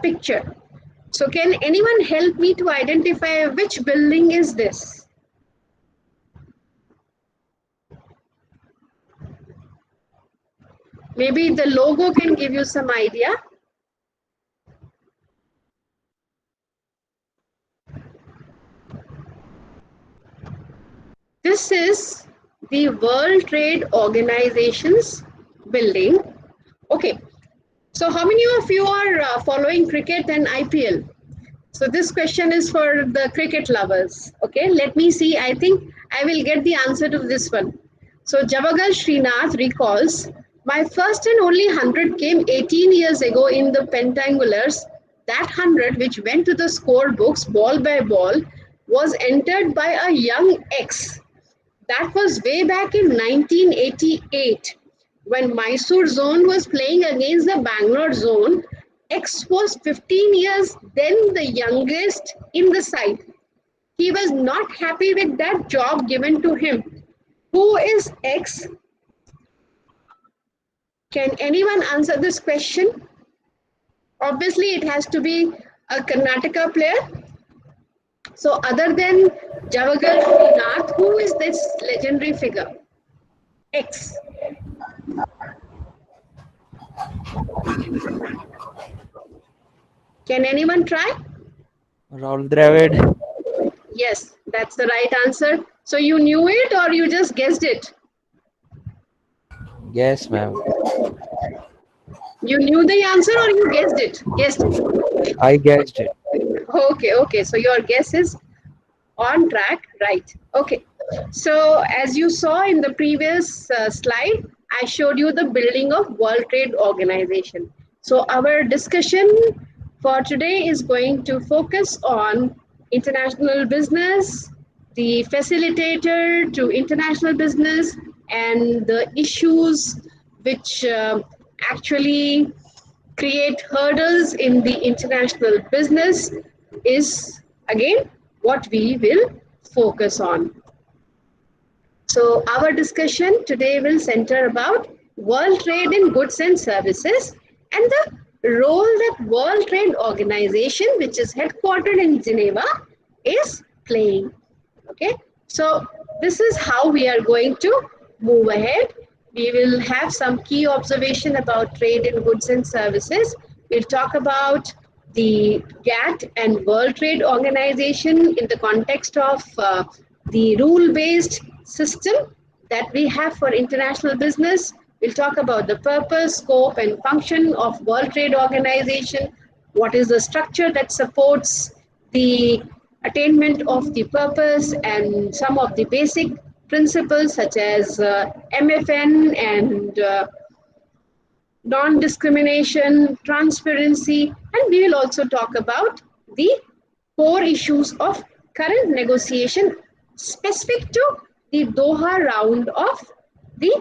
picture. So can anyone help me to identify which building is this? Maybe the logo can give you some idea. This is the World Trade Organization's building. Okay, so how many of you are following cricket and IPL? So this question is for the cricket lovers. Okay, let me see. I think I will get the answer to this one. So Javagal Srinath recalls, my first and only 100 came 18 years ago in the Pentangulars. That 100, which went to the score books ball by ball, was entered by a young ex. That was way back in 1988 when Mysore zone was playing against the Bangalore zone. X was 15 years, then the youngest in the side. He was not happy with that job given to him. Who is X? Can anyone answer this question? Obviously, it has to be a Karnataka player. So other than Javagal Srinath, who is this legendary figure? X. Can anyone try? Rahul Dravid. Yes, that's the right answer. So you knew it or you just guessed it? Yes, ma'am. You knew the answer or you guessed it? Guessed it. I guessed it. Okay. So your guess is on track, right? Okay. So as you saw in the previous slide, I showed you the building of World Trade Organization. So our discussion for today is going to focus on international business, the facilitator to international business, and the issues which actually create hurdles in the international business is again what we will focus on. So our discussion today will center about world trade in goods and services and the role that World Trade Organization, which is headquartered in Geneva, is playing. Okay, so this is how we are going to move ahead. We will have some key observation about trade in goods and services. We'll talk about the GATT and World Trade Organization in the context of the rule-based system that we have for international business. We'll talk about the purpose, scope, and function of World Trade Organization. What is the structure that supports the attainment of the purpose and some of the basic principles such as MFN and non-discrimination, transparency, and we will also talk about the core issues of current negotiation specific to the Doha round of the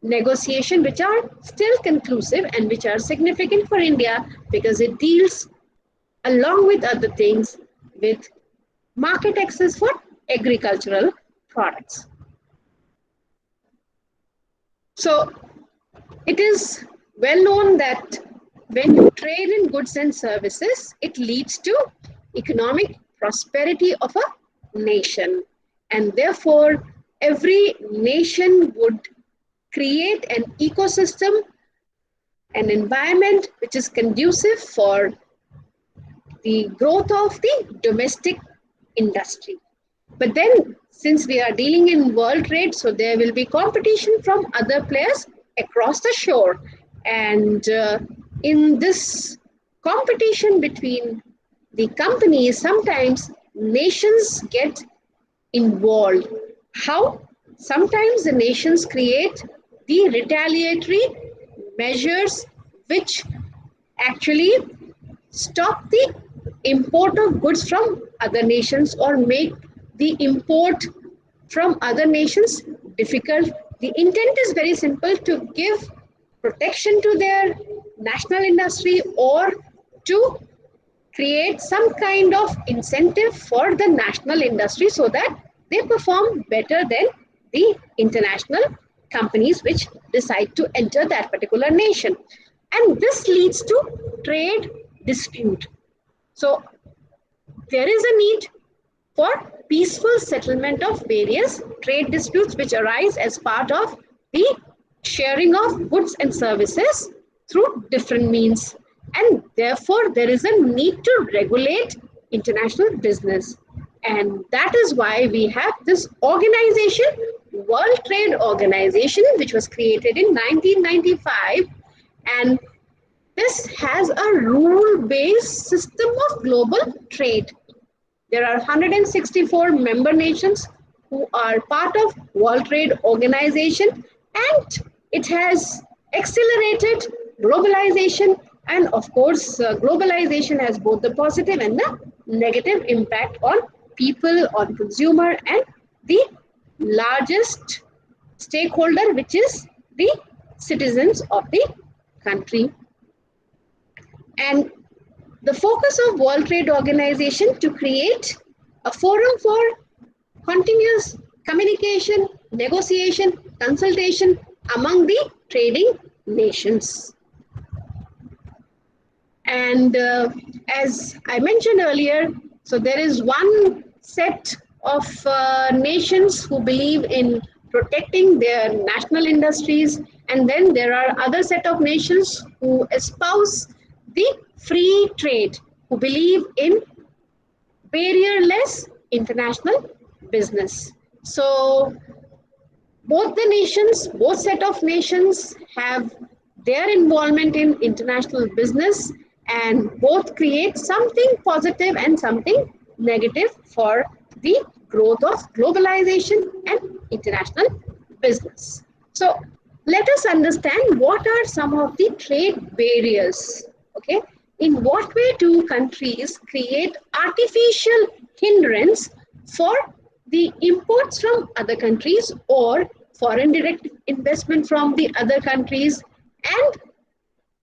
negotiation, which are still conclusive and which are significant for India because it deals, along with other things, with market access for agricultural products. So it is well known that when you trade in goods and services, it leads to economic prosperity of a nation. And therefore, every nation would create an ecosystem, an environment which is conducive for the growth of the domestic industry. But then, since we are dealing in world trade, so there will be competition from other players across the shore. And in this competition between the companies, sometimes nations get involved. How? Sometimes the nations create the retaliatory measures which actually stop the import of goods from other nations or make the import from other nations difficult. The intent is very simple, to give protection to their national industry or to create some kind of incentive for the national industry so that they perform better than the international companies which decide to enter that particular nation. And this leads to trade dispute. So there is a need for peaceful settlement of various trade disputes which arise as part of the sharing of goods and services through different means. And therefore, there is a need to regulate international business. And that is why we have this organization, World Trade Organization, which was created in 1995. And this has a rule-based system of global trade. There are 164 member nations who are part of World Trade Organization, and it has accelerated globalization. And of course, globalization has both the positive and the negative impact on people, on consumer, and the largest stakeholder, which is the citizens of the country. And the focus of World Trade Organization to create a forum for continuous communication, negotiation, consultation among the trading nations. And as I mentioned earlier, so there is one set of nations who believe in protecting their national industries, and then there are other set of nations who espouse the free trade, who believe in barrierless international business. So both set of nations have their involvement in international business, and both create something positive and something negative for the growth of globalization and international business. So let us understand what are some of the trade barriers. Okay, in what way do countries create artificial hindrance for the imports from other countries or foreign direct investment from the other countries and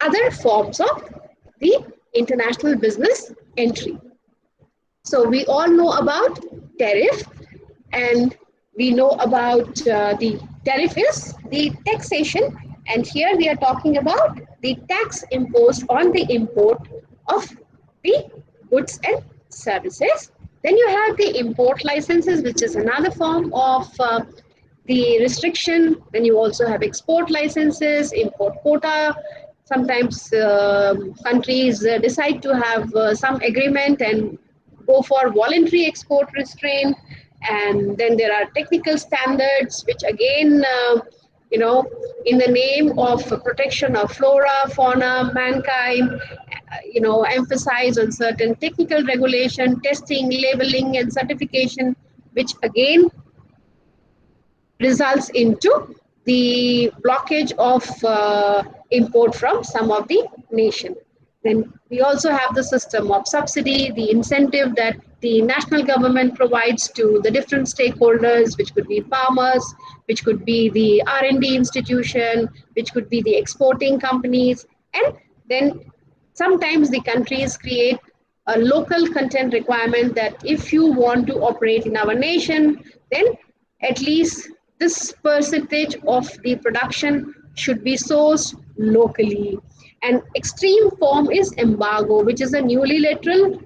other forms of the international business entry? So we all know about tariff, and we know about the tariff is the taxation, and here we are talking about the tax imposed on the import of the goods and services. Then you have the import licenses, which is another form of the restriction. Then you also have export licenses, import quota. Sometimes countries decide to have some agreement and go for voluntary export restraint. And then there are technical standards, which again, in the name of protection of flora, fauna, mankind, emphasize on certain technical regulation, testing, labeling, and certification, which again results into the blockage of import from some of the nation. Then we also have the system of subsidy, the incentive that the national government provides to the different stakeholders, which could be farmers, which could be the R&D institution, which could be the exporting companies. And then sometimes the countries create a local content requirement that if you want to operate in our nation, then at least this percentage of the production should be sourced locally. An extreme form is embargo, which is a unilateral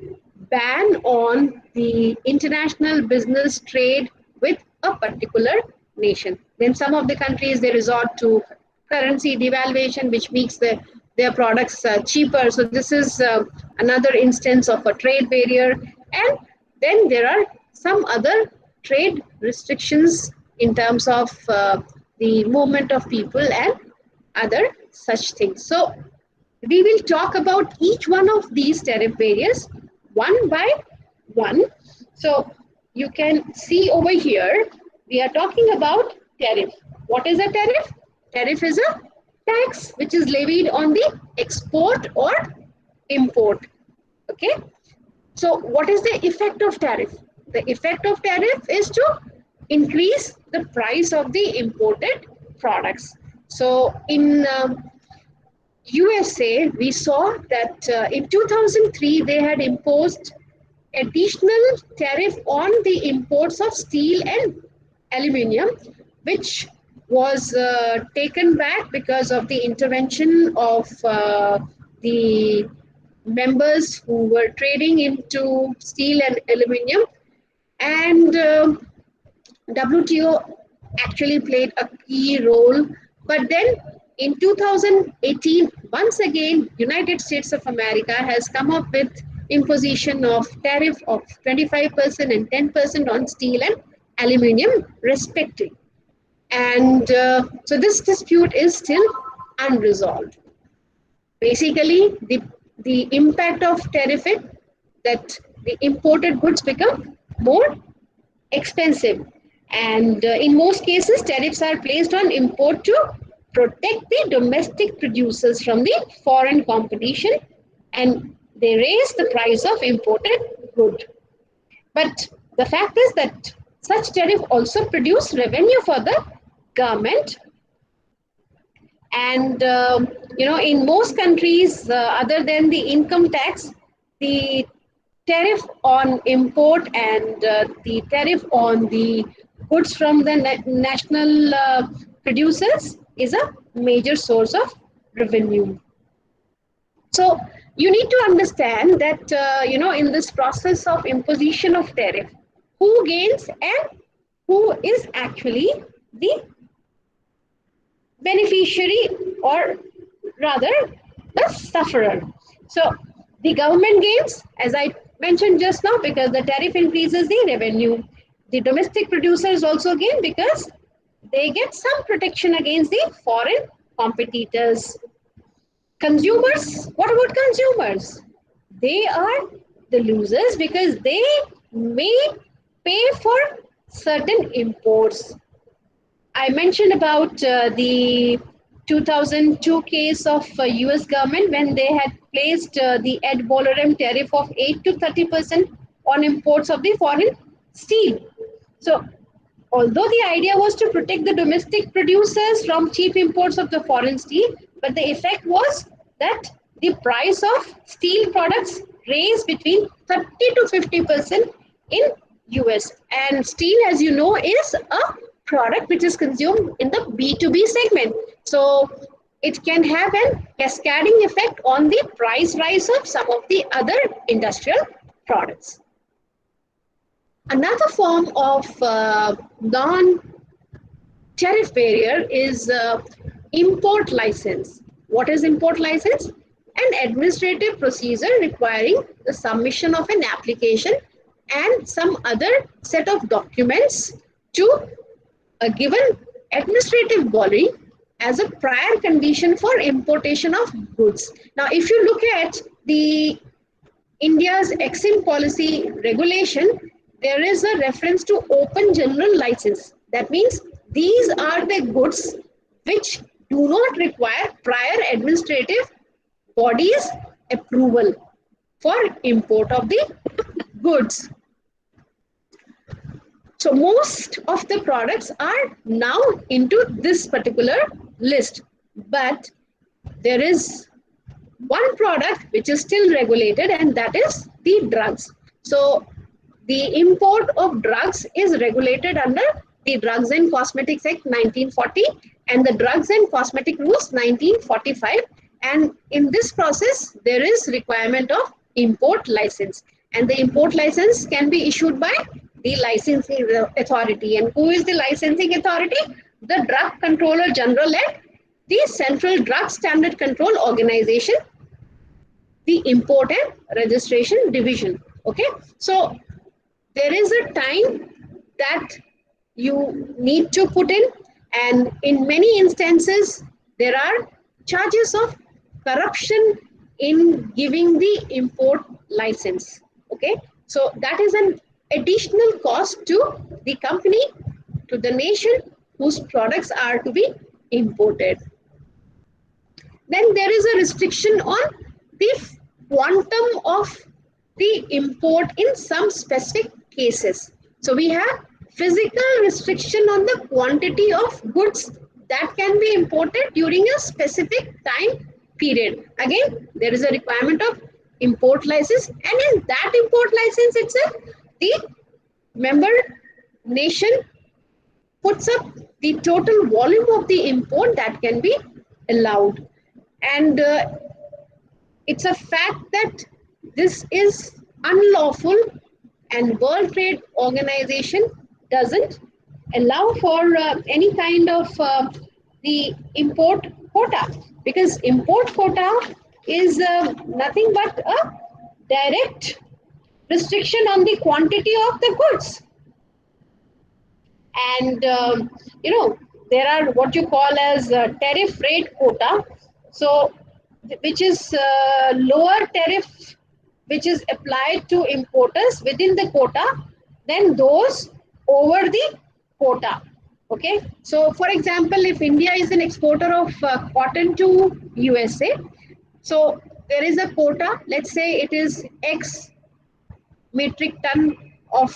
ban on the international business trade with a particular nation. Then some of the countries, they resort to currency devaluation, which makes their products cheaper. So this is another instance of a trade barrier. And then there are some other trade restrictions in terms of the movement of people and other such things. So we will talk about each one of these tariff barriers one by one. So you can see over here, we are talking about tariff. What is a tariff? Tariff is a tax which is levied on the export or import. Okay. So what is the effect of tariff? The effect of tariff is to increase the price of the imported products. So in USA, we saw that in 2003, they had imposed additional tariff on the imports of steel and aluminium, which was taken back because of the intervention of the members who were trading into steel and aluminum, and WTO actually played a key role. But then in 2018, once again, United States of America has come up with imposition of tariff of 25% and 10% on steel and aluminum respectively. And so this dispute is still unresolved. Basically, the impact of tariff is that the imported goods become more expensive. And in most cases, tariffs are placed on import to protect the domestic producers from the foreign competition, and they raise the price of imported good. But the fact is that such tariff also produce revenue for the government. And in most countries, other than the income tax, the tariff on import and the tariff on the goods from the national producers is a major source of revenue. So you need to understand that in this process of imposition of tariff, who gains and who is actually the beneficiary, or rather the sufferer. So the government gains, as I mentioned just now, because the tariff increases the revenue. The domestic producers also gain because they get some protection against the foreign competitors. Consumers, what about consumers? They are the losers because they may pay for certain imports. I mentioned about the 2002 case of US government when they had placed the ad valorem tariff of 8 to 30% on imports of the foreign steel. So although the idea was to protect the domestic producers from cheap imports of the foreign steel, but the effect was that the price of steel products raised between 30 to 50% in US. And steel, as you know, is a product which is consumed in the B2B segment. So it can have a cascading effect on the price rise of some of the other industrial products. Another form of non-tariff barrier is import license. What is import license? An administrative procedure requiring the submission of an application and some other set of documents to a given administrative body as a prior condition for importation of goods. Now, if you look at the India's export policy regulation, there is a reference to open general license. That means these are the goods which do not require prior administrative bodies approval for import of the goods. So most of the products are now into this particular list, but there is one product which is still regulated, and that is the drugs. So the import of drugs is regulated under the Drugs and Cosmetics Act 1940 and the Drugs and Cosmetic Rules 1945. And in this process, there is requirement of import license. And the import license can be issued by the licensing authority. And who is the licensing authority? The Drug Controller General and the Central Drug Standard Control Organization, the Import and Registration Division. Okay, so there is a time that you need to put in, and in many instances there are charges of corruption in giving the import license. Okay, so that is an additional cost to the company, to the nation whose products are to be imported. Then there is a restriction on the quantum of the import in some specific cases. So we have physical restriction on the quantity of goods that can be imported during a specific time period. Again, there is a requirement of import license, and in that import license itself, the member nation puts up the total volume of the import that can be allowed. And It's a fact that this is unlawful, and World Trade Organization doesn't allow for any kind of the import quota, because import quota is nothing but a direct restriction on the quantity of the goods. And there are what you call as tariff rate quota, so which is lower tariff which is applied to importers within the quota than those over the quota. Okay, so for example, if India is an exporter of cotton to USA, so there is a quota, let's say it is X metric ton of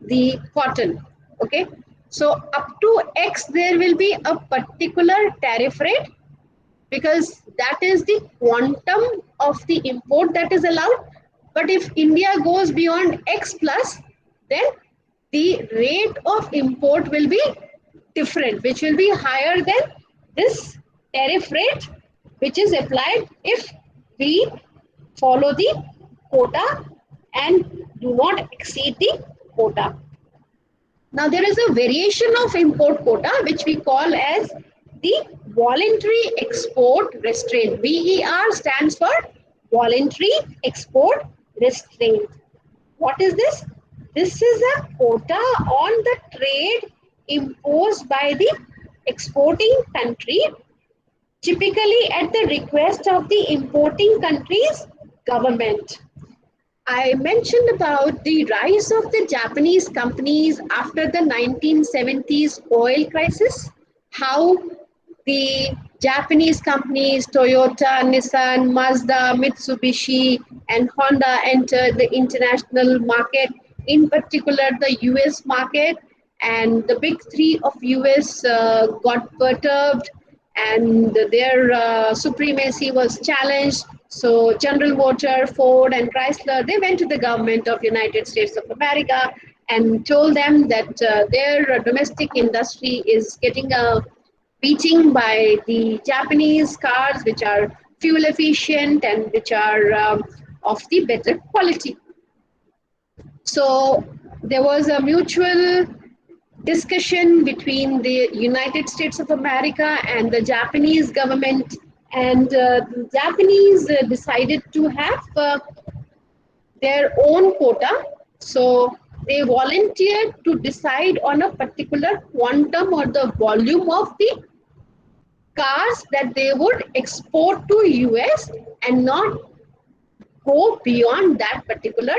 the cotton. Okay, so up to X there will be a particular tariff rate, because that is the quantum of the import that is allowed. But if India goes beyond X plus, then the rate of import will be different, which will be higher than this tariff rate, which is applied if we follow the quota and do not exceed the quota. Now, there is a variation of import quota which we call as the voluntary export restraint. VER stands for voluntary export restraint. What is this? This is a quota on the trade imposed by the exporting country, typically at the request of the importing country's government. I mentioned about the rise of the Japanese companies after the 1970s oil crisis, how the Japanese companies, Toyota, Nissan, Mazda, Mitsubishi, and Honda entered the international market, in particular the US market, and the big three of US got perturbed, and their supremacy was challenged. So General Motors, Ford, and Chrysler, they went to the government of United States of America and told them that their domestic industry is getting a beating by the Japanese cars, which are fuel efficient and which are of the better quality. So there was a mutual discussion between the United States of America and the Japanese government, and the Japanese decided to have their own quota. So they volunteered to decide on a particular quantum or the volume of the cars that they would export to US and not go beyond that particular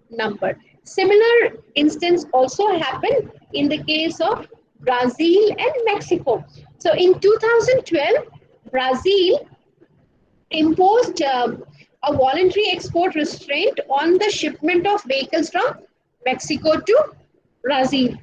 number. Similar instance also happened in the case of Brazil and Mexico. So in 2012, Brazil imposed a voluntary export restraint on the shipment of vehicles from Mexico to Brazil.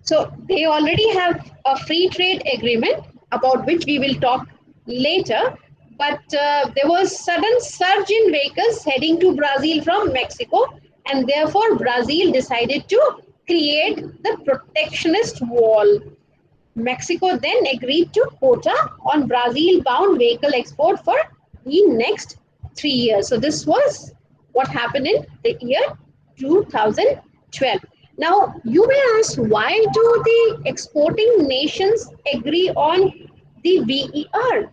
So they already have a free trade agreement about which we will talk later. But there was sudden surge in vehicles heading to Brazil from Mexico, and therefore Brazil decided to create the protectionist wall. Mexico then agreed to quota on Brazil-bound vehicle export for the next 3 years. So this was what happened in the year 2012. Now, you may ask, why do the exporting nations agree on the VER?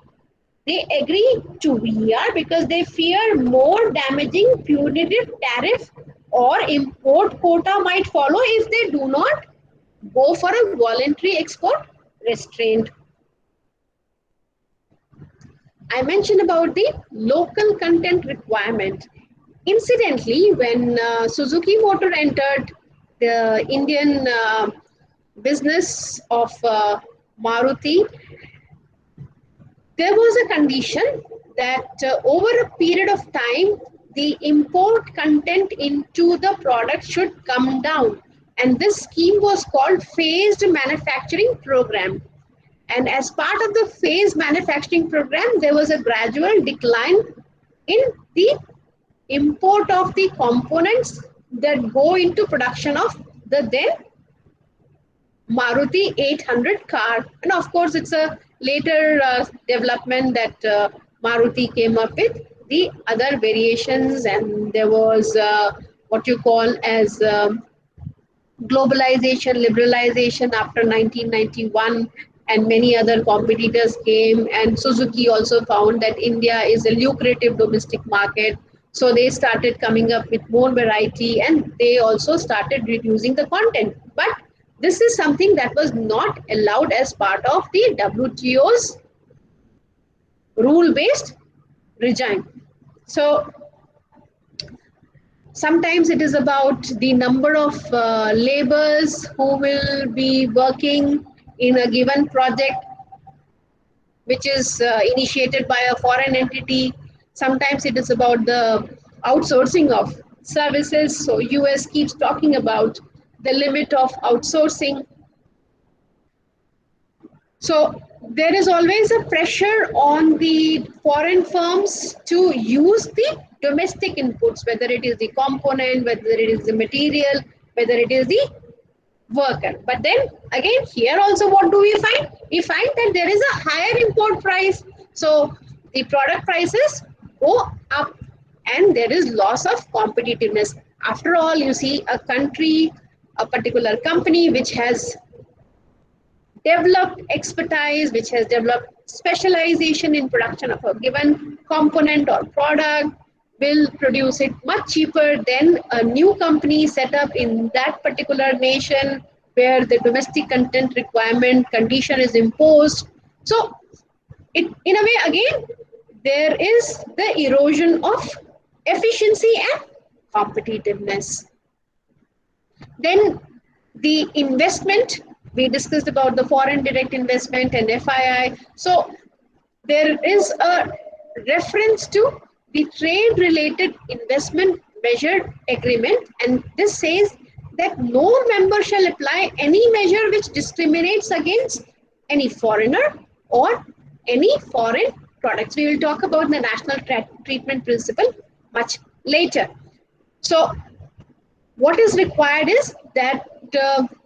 They agree to VER because they fear more damaging punitive tariff or import quota might follow if they do not go for a voluntary export restraint. I mentioned about the local content requirement. Incidentally, when Suzuki Motor entered the Indian business of Maruti, there was a condition that over a period of time, the import content into the product should come down. And this scheme was called phased manufacturing program. And as part of the phased manufacturing program, there was a gradual decline in the import of the components that go into production of the then Maruti 800 car. And of course, it's a later development that Maruti came up with the other variations, and there was what you call as globalization, liberalization after 1991, and many other competitors came. And Suzuki also found that India is a lucrative domestic market. So they started coming up with more variety, and they also started reducing the content. But this is something that was not allowed as part of the WTO's rule based regime. So sometimes it is about the number of laborers who will be working in a given project, which is initiated by a foreign entity. Sometimes it is about the outsourcing of services. So US keeps talking about the limit of outsourcing. So there is always a pressure on the foreign firms to use the domestic inputs, whether it is the component, whether it is the material, whether it is the worker. But then again, here also what do we find? We find that there is a higher import price. So the product prices go up and there is loss of competitiveness. After all, you see a country, a particular company which has developed expertise, which has developed specialization in production of a given component or product, will produce it much cheaper than a new company set up in that particular nation where the domestic content requirement condition is imposed. So, it, in a way, again, there is the erosion of efficiency and competitiveness. Then the investment, we discussed about the foreign direct investment and FII. So there is a reference to the trade related investment measure agreement, and this says that no member shall apply any measure which discriminates against any foreigner or any foreign products. We will talk about the national treatment principle much later. So what is required is that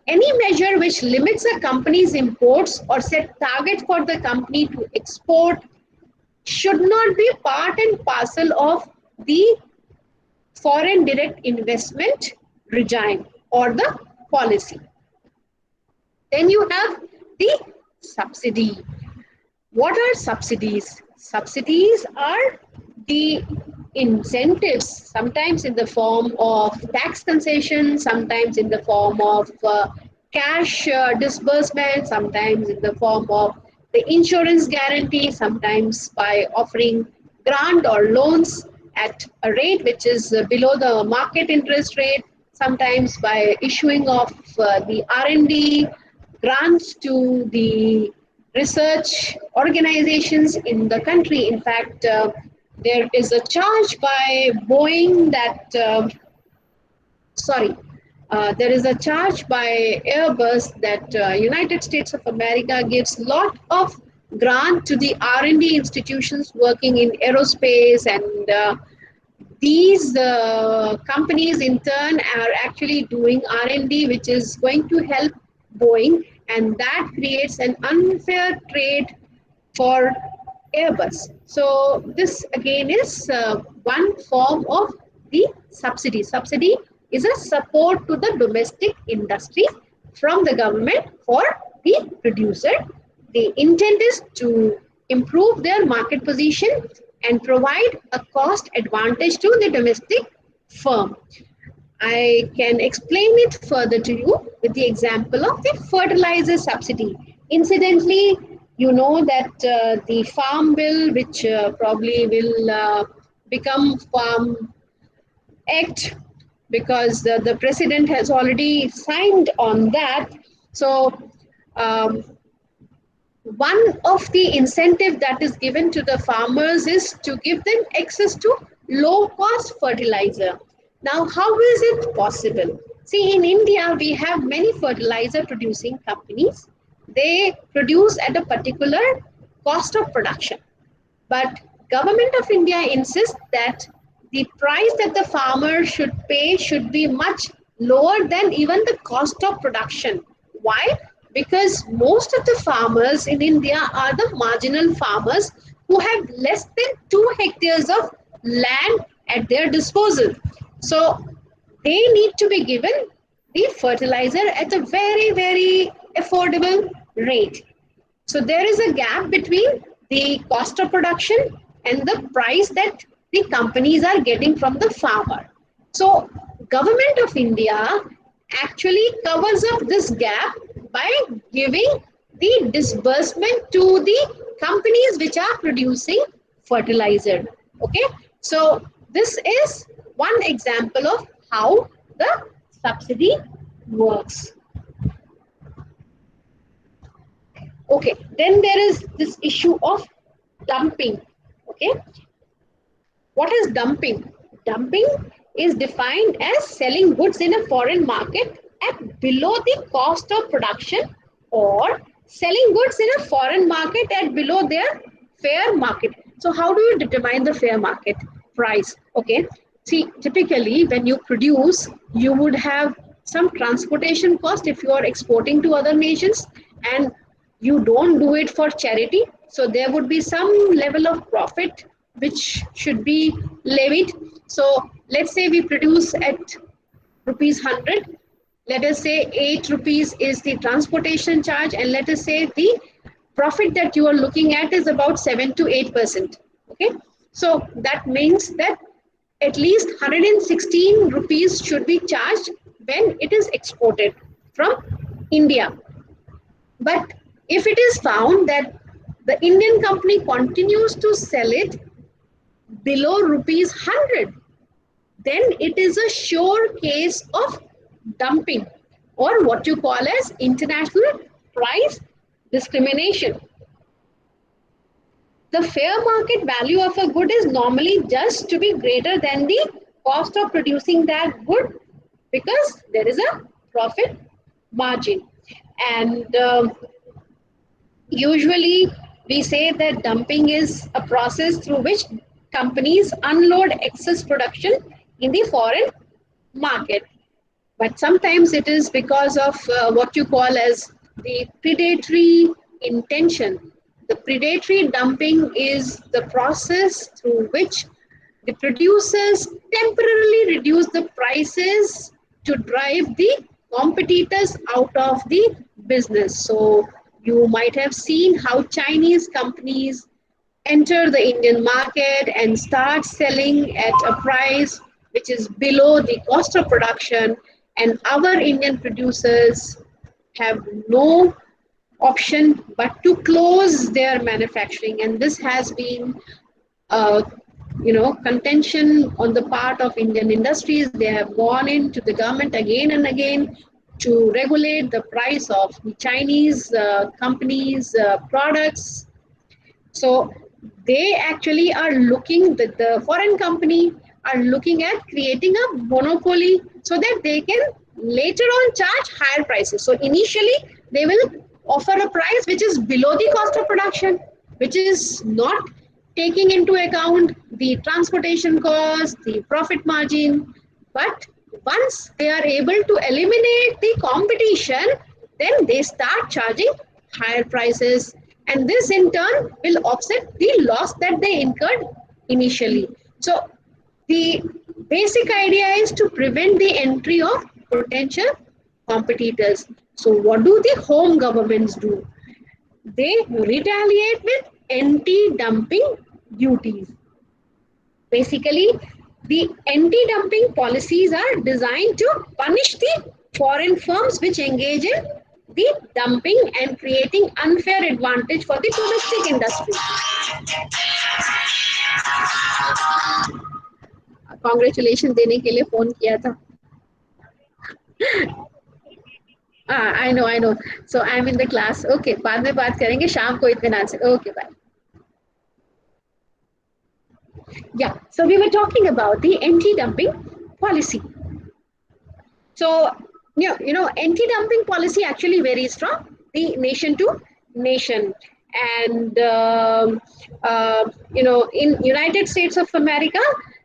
any measure which limits a company's imports or set targets for the company to export should not be part and parcel of the foreign direct investment regime or the policy. Then you have the subsidy. What are subsidies? Subsidies are the incentives, sometimes in the form of tax concession, sometimes in the form of cash disbursement, sometimes in the form of the insurance guarantee, sometimes by offering grant or loans at a rate which is below the market interest rate, sometimes by issuing of the R&D grants to the research organizations in the country. In fact, there is a charge by Boeing that, there is a charge by Airbus that United States of America gives lot of grant to the R&D institutions working in aerospace, and these companies in turn are actually doing R&D which is going to help Boeing, and that creates an unfair trade for Airbus. So this again is one form of the subsidy. Subsidy is a support to the domestic industry from the government for the producer. The intent is to improve their market position and provide a cost advantage to the domestic firm. I can explain it further to you with the example of the fertilizer subsidy. Incidentally, you know that the farm bill, which probably will become farm act, because the president has already signed on that. So um, one of the incentive that is given to the farmers is to give them access to low cost fertilizer. Now, how is it possible? See, in India, we have many fertilizer producing companies. They produce at a particular cost of production. But Government of India insists that the price that the farmer should pay should be much lower than even the cost of production. Why? Because most of the farmers in India are the marginal farmers who have less than 2 hectares of land at their disposal. So they need to be given the fertilizer at a very, very affordable rate. So there is a gap between the cost of production and the price that the companies are getting from the farmer. So government of India actually covers up this gap by giving the disbursement to the companies which are producing fertilizer. Okay, so this is one example of how the subsidy works. Okay, then there is this issue of dumping. Okay, what is dumping? Dumping is defined as selling goods in a foreign market at below the cost of production, or selling goods in a foreign market at below their fair market. So how do you determine the fair market price? Okay, see, typically when you produce, you would have some transportation cost if you are exporting to other nations, and you don't do it for charity, so there would be some level of profit which should be levied. So let's say we produce at rupees 100, let us say 8 rupees is the transportation charge, and let us say the profit that you are looking at is about 7 to 8%. Okay, so that means that at least 116 rupees should be charged when it is exported from India. But if it is found that the Indian company continues to sell it below rupees 100, then it is a sure case of dumping, or what you call as international price discrimination. The fair market value of a good is normally just to be greater than the cost of producing that good, because there is a profit margin. And usually, we say that dumping is a process through which companies unload excess production in the foreign market. But sometimes it is because of what you call as the predatory intention. The predatory dumping is the process through which the producers temporarily reduce the prices to drive the competitors out of the business. So you might have seen how Chinese companies enter the Indian market and start selling at a price which is below the cost of production, and our Indian producers have no option but to close their manufacturing. And this has been uh, contention on the part of Indian industries. They have gone into the government again and again to regulate the price of the Chinese companies' products. So they actually are looking, the foreign company are looking at creating a monopoly so that they can later on charge higher prices. So initially they will offer a price which is below the cost of production, which is not taking into account the transportation cost, the profit margin. But once they are able to eliminate the competition, then they start charging higher prices, and this in turn will offset the loss that they incurred initially. So the basic idea is to prevent the entry of potential competitors. So what do the home governments do? They retaliate with anti-dumping duties. Basically, the anti-dumping policies are designed to punish the foreign firms which engage in the dumping and creating unfair advantage for the domestic industry. Congratulations देने के लिए phone किया था. I know. So I'm in the class. Okay, बाद में बात करेंगे शाम को इत्मीनान से. Okay, bye. Yeah, so we were talking about the anti-dumping policy. So, anti-dumping policy actually varies from the nation to nation. And, in United States of America,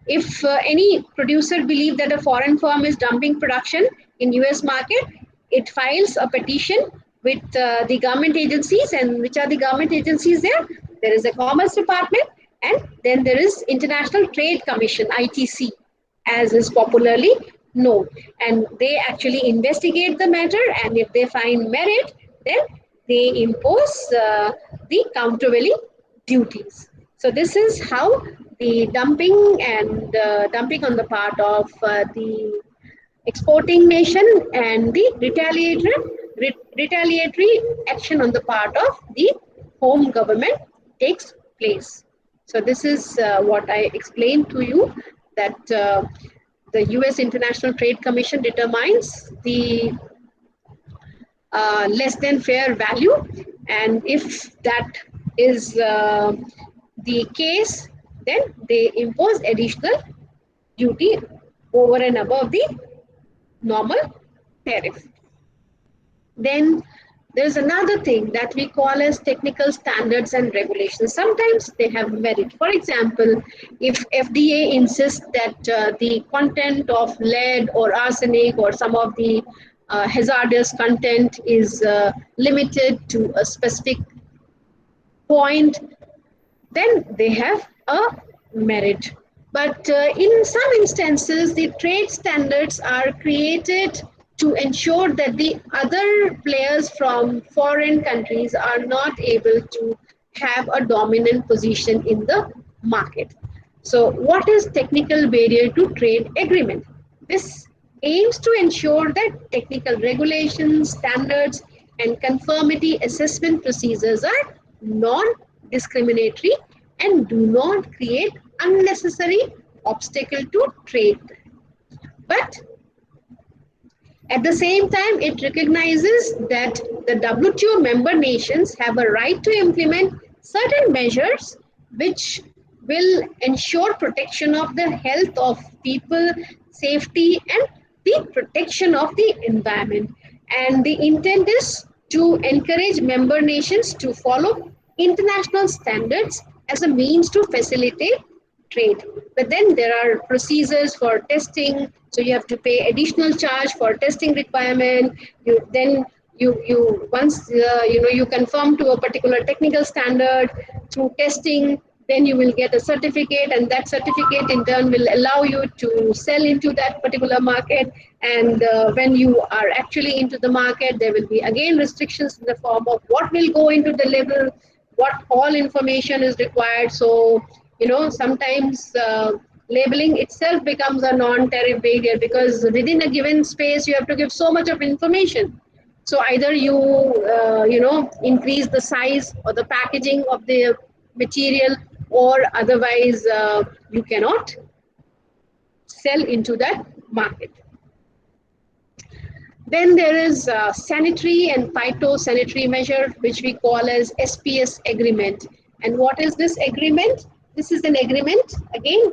if any producer believes that a foreign firm is dumping production in US market, it files a petition with the government agencies. And which are the government agencies there? There is a Commerce Department, and then there is International Trade Commission, ITC, as is popularly known. And they actually investigate the matter, and if they find merit, then they impose the countervailing duties. So this is how the dumping and dumping on the part of the exporting nation and the retaliatory action on the part of the home government takes place. So this is what I explained to you, that the US International Trade Commission determines the less than fair value, and if that is the case, then they impose additional duty over and above the normal tariff. Then there's another thing that we call as technical standards and regulations. Sometimes they have merit. For example, if FDA insists that the content of lead or arsenic or some of the hazardous content is limited to a specific point, then they have a merit. But in some instances, the trade standards are created to ensure that the other players from foreign countries are not able to have a dominant position in the market. So, what is technical barrier to trade agreement? This aims to ensure that technical regulations, standards, and conformity assessment procedures are non-discriminatory and do not create unnecessary obstacle to trade. But at the same time, it recognizes that the WTO member nations have a right to implement certain measures which will ensure protection of the health of people, safety, and the protection of the environment. And the intent is to encourage member nations to follow international standards as a means to facilitate trade. But then there are procedures for testing, so you have to pay additional charge for testing requirement. You once you conform to a particular technical standard through testing, then you will get a certificate, and that certificate in turn will allow you to sell into that particular market. And when you are actually into the market, there will be again restrictions in the form of what will go into the label, what all information is required. So sometimes labeling itself becomes a non-tariff barrier, because within a given space you have to give so much of information. So either you increase the size or the packaging of the material, or otherwise you cannot sell into that market. Then there is sanitary and phytosanitary measure, which we call as SPS agreement. And what is this agreement? This is an agreement, again,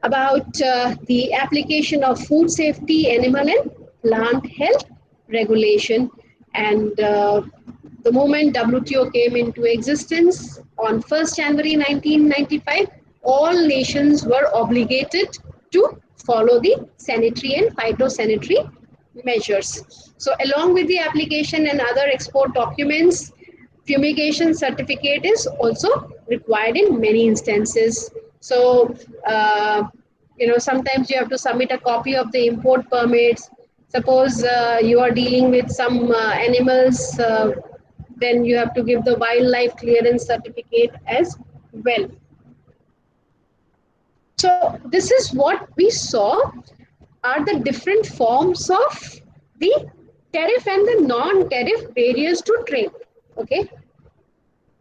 about the application of food safety, animal and plant health regulation. And the moment WTO came into existence on 1st January 1995, all nations were obligated to follow the sanitary and phytosanitary measures. So along with the application and other export documents, fumigation certificate is also required in many instances. So, sometimes you have to submit a copy of the import permits. Suppose you are dealing with some animals, then you have to give the wildlife clearance certificate as well. So, this is what we saw are the different forms of the tariff and the non-tariff barriers to trade. Okay.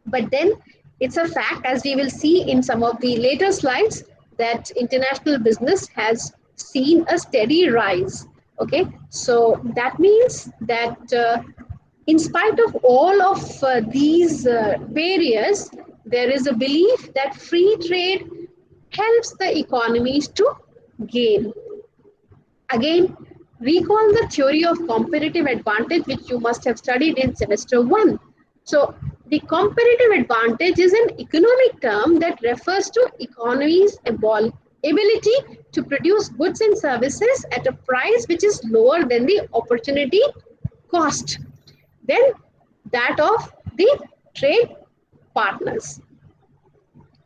But then it's a fact, as we will see in some of the later slides, that international business has seen a steady rise. Okay, so that means that in spite of all of these barriers, there is a belief that free trade helps the economies to gain. Again, recall the theory of comparative advantage, which you must have studied in semester 1. So, the comparative advantage is an economic term that refers to economies' ability to produce goods and services at a price which is lower than the opportunity cost, then that of the trade partners.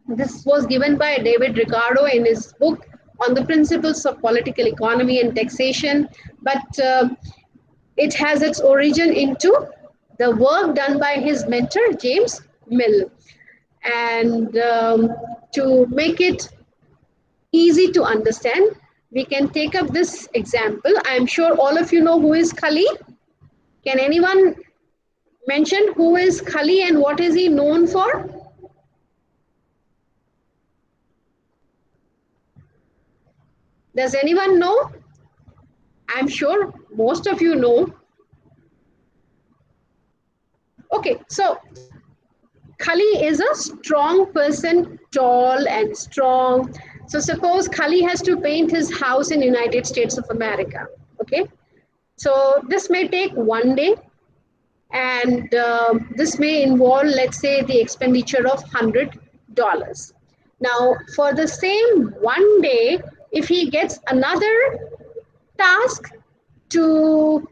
This was given by David Ricardo in his book on the principles of political economy and taxation, but it has its origin into the work done by his mentor, James Mill. And to make it easy to understand, we can take up this example. I'm sure all of you know who is Khali. Can anyone mention who is Khali and what is he known for? Does anyone know? I'm sure most of you know. Okay, so Khali is a strong person, tall and strong. So suppose Khali has to paint his house in United States of America. Okay, so this may take one day, and this may involve, let's say, the expenditure of $100. Now, for the same one day, if he gets another task to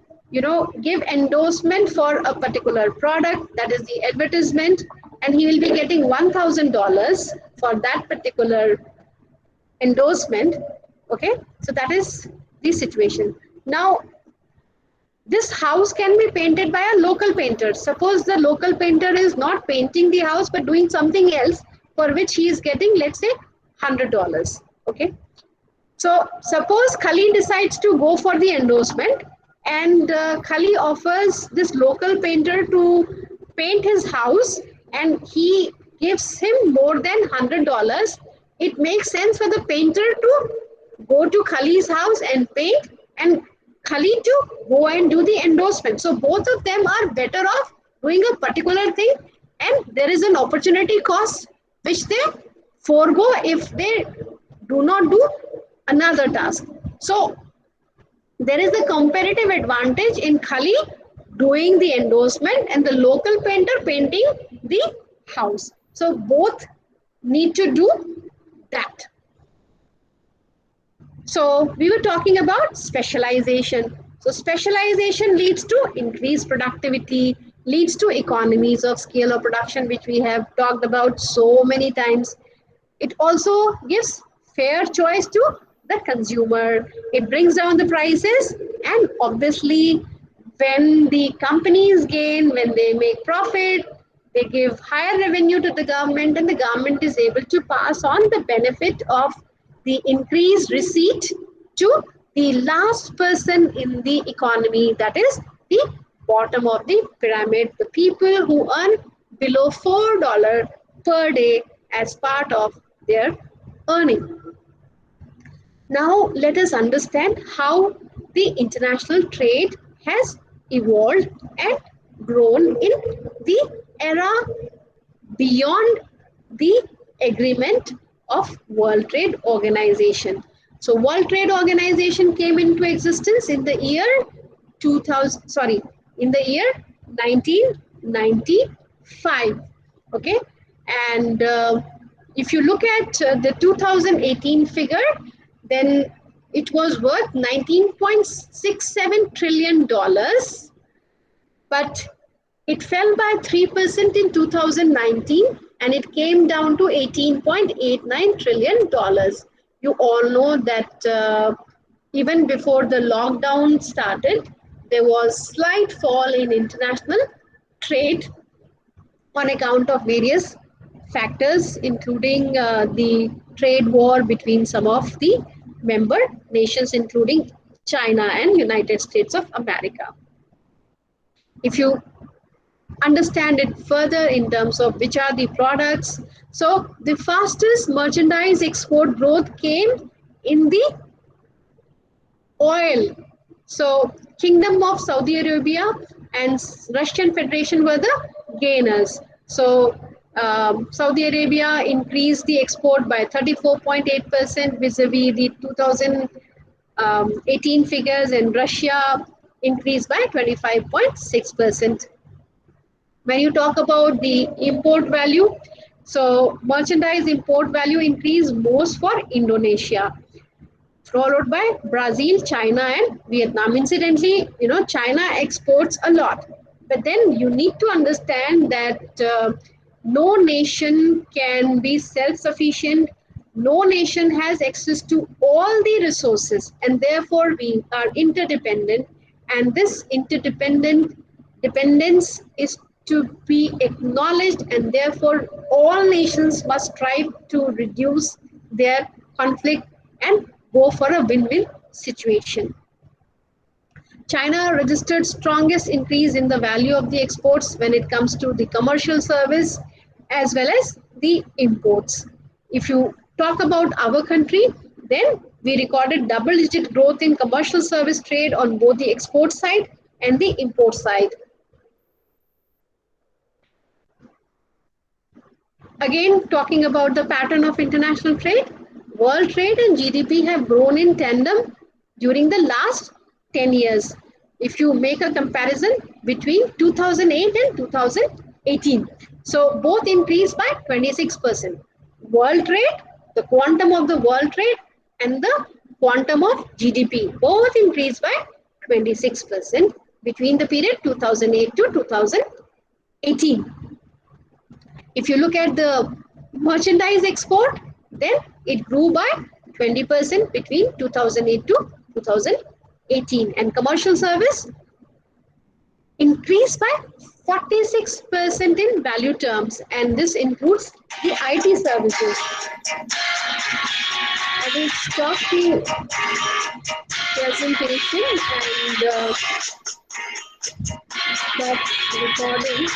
give endorsement for a particular product, that is the advertisement, and he will be getting $1,000 for that particular endorsement. Okay, so that is the situation. Now this house can be painted by a local painter. Suppose the local painter is not painting the house but doing something else, for which he is getting, let's say, $100. Okay, so suppose Khali decides to go for the endorsement, and Khali offers this local painter to paint his house, and he gives him more than $100. It makes sense for the painter to go to Khali's house and paint, and Khali to go and do the endorsement. So both of them are better off doing a particular thing, and there is an opportunity cost which they forego if they do not do another task. So there is a comparative advantage in Khali doing the endorsement and the local painter painting the house. So both need to do that. So we were talking about specialization. So specialization leads to increased productivity, leads to economies of scale of production, which we have talked about so many times. It also gives fair choice to the consumer. It brings down the prices, and obviously when the companies gain, when they make profit, they give higher revenue to the government, and the government is able to pass on the benefit of the increased receipt to the last person in the economy, that is the bottom of the pyramid, the people who earn below $4 per day as part of their earning. Now let us understand how the international trade has evolved and grown in the era beyond the agreement of World Trade Organization. So World Trade Organization came into existence in the year 2000, sorry, in the year 1995. Okay, and if you look at the 2018 figure, then it was worth $19.67 trillion, but it fell by 3% in 2019, and it came down to $18.89 trillion. You all know that even before the lockdown started, there was slight fall in international trade on account of various factors, including the trade war between some of the member nations, including China and United States of America. If you understand it further in terms of which are the products, so the fastest merchandise export growth came in the oil. So Kingdom of Saudi Arabia and Russian Federation were the gainers. So Saudi Arabia increased the export by 34.8% vis-a-vis the 2018 figures, and Russia increased by 25.6%. When you talk about the import value, so merchandise import value increased most for Indonesia, followed by Brazil, China, and Vietnam. Incidentally, China exports a lot, but then you need to understand that No nation can be self-sufficient. No nation has access to all the resources, and therefore we are interdependent. And this interdependent dependence is to be acknowledged, and therefore all nations must strive to reduce their conflict and go for a win-win situation. China registered strongest increase in the value of the exports when it comes to the commercial service as well as the imports. If you talk about our country, then we recorded double-digit growth in commercial service trade on both the export side and the import side. Again, talking about the pattern of international trade, world trade and GDP have grown in tandem during the last 10 years. If you make a comparison between 2008 and 2018, so both increased by 26%. World trade, the quantum of the world trade, and the quantum of GDP both increased by 26% between the period 2008 to 2018. If you look at the merchandise export, then it grew by 20% between 2008 to 2018, and commercial service increased by 46% in value terms, and this includes the IT services. I will stop the presentation and stop recording.